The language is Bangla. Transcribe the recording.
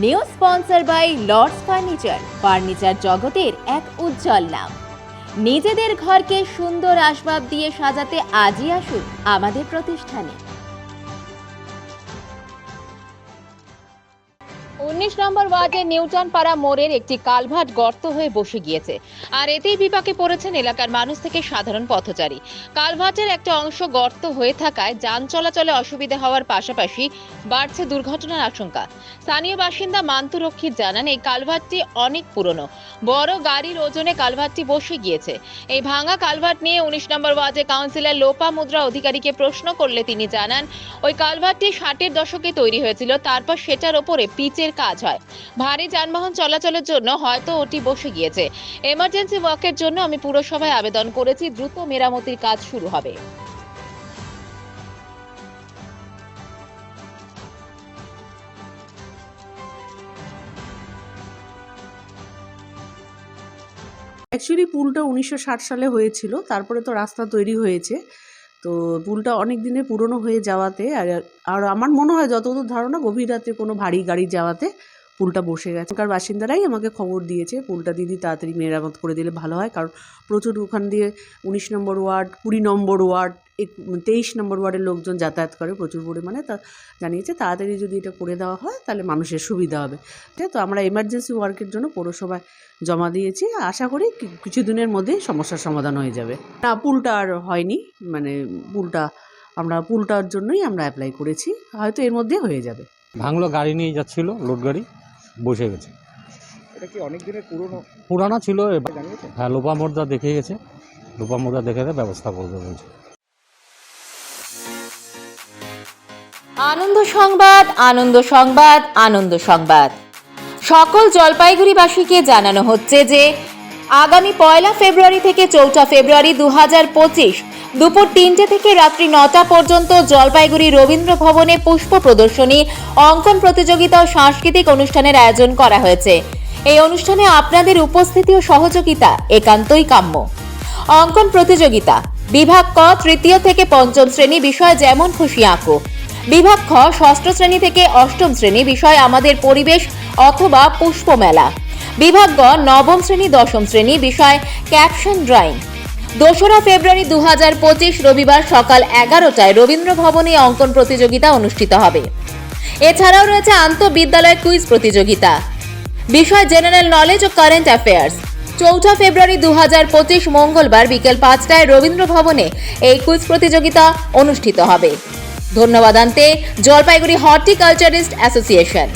New sponsor by Lords furniture জগতের এক উজ্জ্বল নাম। নিজেদের ঘরকে সুন্দর আসবাব দিয়ে সাজাতে আজই আসুন আমাদের প্রতিষ্ঠানে। 19 নম্বর ওয়ার্ডের নিউটন পাড়া মোড়ের একটি কালভার্ট গর্ত হয়ে বসে গিয়েছে, আর এতেই বিপাকে পড়েছেন এলাকার মানুষ থেকে সাধারণ পথচারী। কালভার্টের একটা অংশ গর্ত হয়ে থাকায় যান চলাচলে অসুবিধা হওয়ার পাশাপাশি বাড়ছে দুর্ঘটনার আশঙ্কা। স্থানীয় বাসিন্দা মান্তু রক্ষিত জানান, এই কালভার্টটি অনেক পুরনো, বড় গাড়ির ওজনে কালভার্টটি বসে গিয়েছে। এই ভাঙা কালভার্ট নিয়ে 19 নম্বর ওয়ার্ডের কাউন্সিলর লোপামুদ্রা অধিকারীকে প্রশ্ন করলে তিনি জানান, ওই কালভার্টটি 60-এর দশকে তৈরি হয়েছিল, তারপর সেটার ওপরে পিচের কাজ হয়। ভারী যানবাহন চলাচলের জন্য হয়তো ওটি বসে গিয়েছে। এমার্জেন্সি ওয়ার্কের জন্য আমি পুরসভায় আবেদন করেছি, দ্রুত মেরামতির কাজ শুরু হবে। অ্যাকচুয়ালি পুলটা 1960 সালে হয়েছিল, তারপরে তো রাস্তা তৈরি হয়েছে। তো পুলটা অনেক দিনের পুরনো হয়ে যাওয়াতে আর আমার মনে হয় যতদূর ধারণা গভীর রাতে কোনো ভারী গাড়ি যাওয়াতে পুলটা বসে গেছে। কার বাসিন্দারাই আমাকে খবর দিয়েছে পুলটা দিদি তাড়াতাড়ি মেরামত করে দিলে ভালো হয়, কারণ প্রচুর ওখান দিয়ে 19 নম্বর ওয়ার্ড, 20 নম্বর ওয়ার্ড, 23 নম্বর ওয়ার্ডের লোকজন যাতায়াত করে প্রচুর পরিমাণে। তা জানিয়েছে তাড়াতাড়ি যদি এটা করে দেওয়া হয় তাহলে মানুষের সুবিধা হবে। ঠিক আছে, তো আমরা এমার্জেন্সি ওয়ার্কের জন্য পৌরসভায় জমা দিয়েছি, আশা করি কিছুদিনের মধ্যেই সমস্যার সমাধান হয়ে যাবে। না, পুলটা আর হয়নি, মানে পুলটার জন্যই আমরা অ্যাপ্লাই করেছি, হয়তো এর মধ্যে হয়ে যাবে। ভাঙলো, গাড়ি নিয়ে যাচ্ছিল, লোড গাড়ি বসে গেছে। এটা কি অনেক দিনের পুরানো ছিল। জানিয়েছে? হ্যাঁ, লোপামুদ্রা দেখে গেছে, লোপামুদ্রা দেখে ব্যবস্থা করবে বলছে। আনন্দ সংবাদ, আনন্দ সংবাদ, আনন্দ সংবাদ। সকল জলপাইগুড়িবাসীকে জানানো হচ্ছে যে আগামী 1 ফেব্রুয়ারি থেকে 4 ফেব্রুয়ারি 2025 দুপুর 3টে থেকে রাত্রি 9টা পর্যন্ত জলপাইগুড়ি রবীন্দ্র ভবনে পুষ্প প্রদর্শনী, অঙ্কন প্রতিযোগিতা ও সাংস্কৃতিক অনুষ্ঠানের আয়োজন করা হয়েছে। এই অনুষ্ঠানে আপনাদের উপস্থিতি ও সহযোগিতা একান্তই কাম্য। অঙ্কন প্রতিযোগিতা: বিভাগ ক 3য় থেকে 5ম শ্রেণী, বিষয় যেমন খুশি আঁকো। বিভাগ খ 6ষ্ঠ শ্রেণী থেকে 8ম শ্রেণী, বিষয় আমাদের পরিবেশ অথবা পুষ্প মেলা। বিভাগ গ 9ম শ্রেণী 10ম শ্রেণী, বিষয় ক্যাপশন ড্রয়িং। 2রা ফেব্রুয়ারি 2025 রবিবার সকাল 11টায় রবীন্দ্র ভবনে অঙ্কন প্রতিযোগিতা অনুষ্ঠিত হবে। এছাড়াও রয়েছে আন্তঃবিদ্যালয় কুইজ প্রতিযোগিতা, বিষয় জেনারেল নলেজ ও কারেন্ট অ্যাফেয়ার্স। 4 ফেব্রুয়ারি 2025 মঙ্গলবার বিকেল 5টায় রবীন্দ্র ভবনে এই কুইজ প্রতিযোগিতা অনুষ্ঠিত হবে। ধন্যবাদ আনতে জলপাইগুড়ি হর্টিকালচারিস্ট অ্যাসোসিয়েশন।